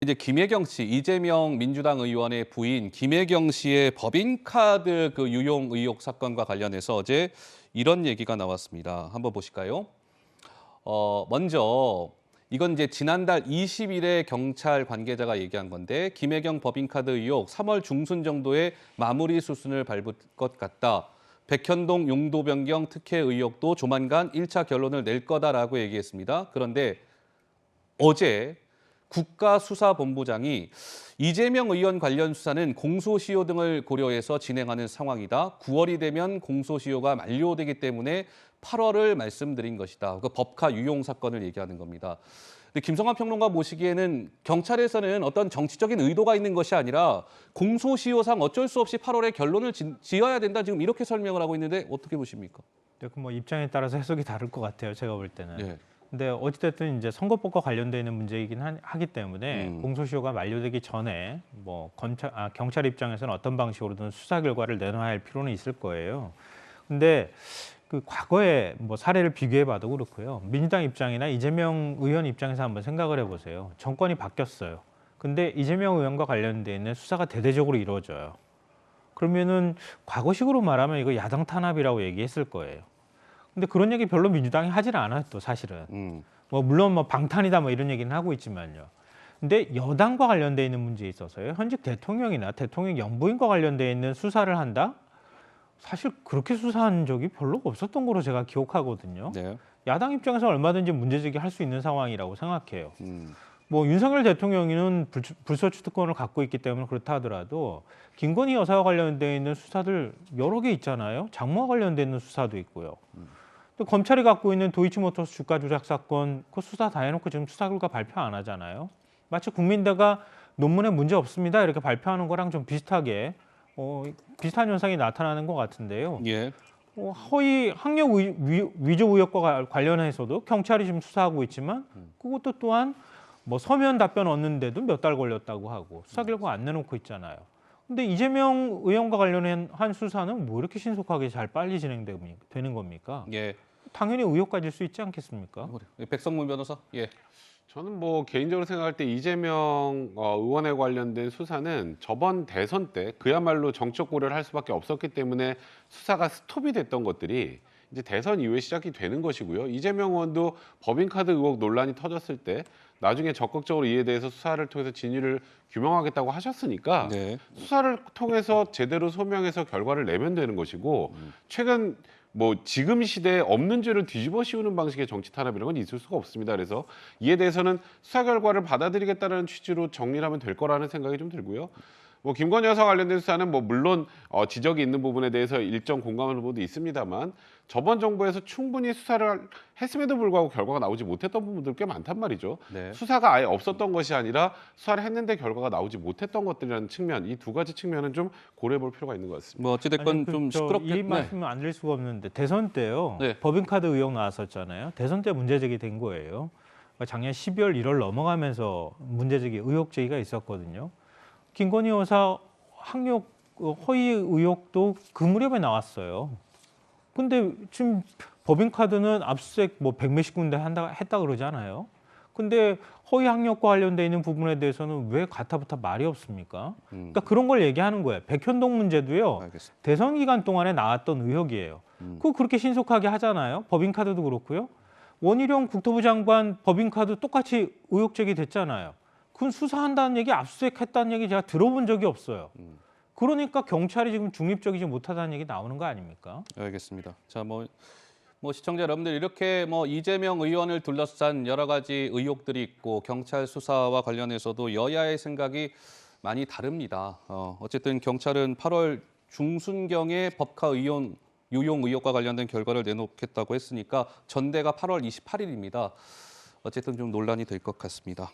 이제 김혜경 씨, 이재명 민주당 의원의 부인 김혜경 씨의 법인카드 그 유용 의혹 사건과 관련해서 어제 이런 얘기가 나왔습니다. 한번 보실까요? 먼저 이건 이제 지난달 20일에 경찰 관계자가 얘기한 건데 김혜경 법인카드 의혹 3월 중순 정도에 마무리 수순을 밟을 것 같다. 백현동 용도 변경 특혜 의혹도 조만간 1차 결론을 낼 거다라고 얘기했습니다. 그런데 어제 국가수사본부장이 이재명 의원 관련 수사는 공소시효 등을 고려해서 진행하는 상황이다. 9월이 되면 공소시효가 만료되기 때문에 8월을 말씀드린 것이다. 그 법카 유용 사건을 얘기하는 겁니다. 근데 김성환 평론가 보시기에는 경찰에서는 어떤 정치적인 의도가 있는 것이 아니라 공소시효상 어쩔 수 없이 8월에 결론을 지어야 된다. 지금 이렇게 설명을 하고 있는데 어떻게 보십니까? 네, 뭐 입장에 따라서 해석이 다를 것 같아요. 제가 볼 때는. 네. 근데 어찌됐든 이제 선거법과 관련되어 있는 문제이긴 하기 때문에 공소시효가 만료되기 전에 뭐 경찰 입장에서는 어떤 방식으로든 수사 결과를 내놔야 할 필요는 있을 거예요. 근데 그 과거의 뭐 사례를 비교해봐도 그렇고요. 민주당 입장이나 이재명 의원 입장에서 한번 생각을 해보세요. 정권이 바뀌었어요. 근데 이재명 의원과 관련되어 있는 수사가 대대적으로 이루어져요. 그러면은 과거식으로 말하면 이거 야당 탄압이라고 얘기했을 거예요. 근데 그런 얘기 별로 민주당이 하질 않아요, 또 사실은. 뭐 물론 뭐 방탄이다 뭐 이런 얘기는 하고 있지만요. 근데 여당과 관련돼 있는 문제에 있어서요. 현직 대통령이나 대통령 영부인과 관련돼 있는 수사를 한다? 사실 그렇게 수사한 적이 별로 없었던 거로 제가 기억하거든요. 네. 야당 입장에서 얼마든지 문제제기할 수 있는 상황이라고 생각해요. 뭐 윤석열 대통령은 불소추 특권을 갖고 있기 때문에 그렇다 하더라도 김건희 여사와 관련돼 있는 수사들 여러 개 있잖아요. 장모와 관련돼 있는 수사도 있고요. 또 검찰이 갖고 있는 도이치모터스 주가 조작 사건 그 수사 다 해놓고 지금 수사 결과 발표 안 하잖아요. 마치 국민대가 논문에 문제 없습니다 이렇게 발표하는 거랑 좀 비슷하게 비슷한 현상이 나타나는 것 같은데요. 예. 허위 학력 위조 의혹과 관련해서도 경찰이 지금 수사하고 있지만 그것도 또한 뭐 서면 답변 얻는데도 몇 달 걸렸다고 하고 수사 결과 안 내놓고 있잖아요. 근데 이재명 의원과 관련한 수사는 뭐 이렇게 신속하게 잘 빨리 진행되는 겁니까? 예. 당연히 의혹 가질 수 있지 않겠습니까? 백성문 변호사. 예. 저는 뭐 개인적으로 생각할 때 이재명 의원에 관련된 수사는 저번 대선 때 그야말로 정적 고려를 할 수밖에 없었기 때문에 수사가 스톱이 됐던 것들이 이제 대선 이후에 시작이 되는 것이고요. 이재명 의원도 법인카드 의혹 논란이 터졌을 때 나중에 적극적으로 이에 대해서 수사를 통해서 진위를 규명하겠다고 하셨으니까 네. 수사를 통해서 제대로 소명해서 결과를 내면 되는 것이고 최근 뭐 지금 시대에 없는 죄를 뒤집어 씌우는 방식의 정치 탄압 이런 건 있을 수가 없습니다. 그래서 이에 대해서는 수사 결과를 받아들이겠다는 취지로 정리를 하면 될 거라는 생각이 좀 들고요. 뭐 김건희 여사 관련된 수사는 뭐 물론 지적이 있는 부분에 대해서 일정 공감하는 부분도 있습니다만 저번 정부에서 충분히 수사를 했음에도 불구하고 결과가 나오지 못했던 부분들 꽤 많단 말이죠. 네. 수사가 아예 없었던 것이 아니라 수사를 했는데 결과가 나오지 못했던 것들이라는 측면, 이 두 가지 측면은 좀 고려해 볼 필요가 있는 것 같습니다. 뭐 어찌됐건 좀 시끄럽게. 이 말씀은 안 드릴 수가 없는데 대선 때요. 네. 법인카드 의혹 나왔었잖아요. 대선 때 문제 제기된 거예요. 작년 12월 1월 넘어가면서 문제 제기 의혹 제기가 있었거든요. 김건희 여사 학력 허위 의혹도 그 무렵에 나왔어요. 근데 지금 법인카드는 압수수색 뭐 100몇십 군데 했다 그러잖아요. 근데 허위 학력과 관련돼 있는 부분에 대해서는 왜 가타부타 말이 없습니까? 그러니까 그런 걸 얘기하는 거예요. 백현동 문제도요. 알겠습니다. 대선 기간 동안에 나왔던 의혹이에요. 그거 그렇게 신속하게 하잖아요. 법인카드도 그렇고요. 원희룡 국토부 장관 법인카드 똑같이 의혹 제기됐잖아요. 그건 수사한다는 얘기, 압수수색했다는 얘기 제가 들어본 적이 없어요. 그러니까 경찰이 지금 중립적이지 못하다는 얘기 나오는 거 아닙니까? 알겠습니다. 자, 뭐 시청자 여러분들 이렇게 뭐 이재명 의원을 둘러싼 여러 가지 의혹들이 있고 경찰 수사와 관련해서도 여야의 생각이 많이 다릅니다. 어쨌든 경찰은 8월 중순경에 법카 유용 의혹과 관련된 결과를 내놓겠다고 했으니까 전대가 8월 28일입니다. 어쨌든 좀 논란이 될 것 같습니다.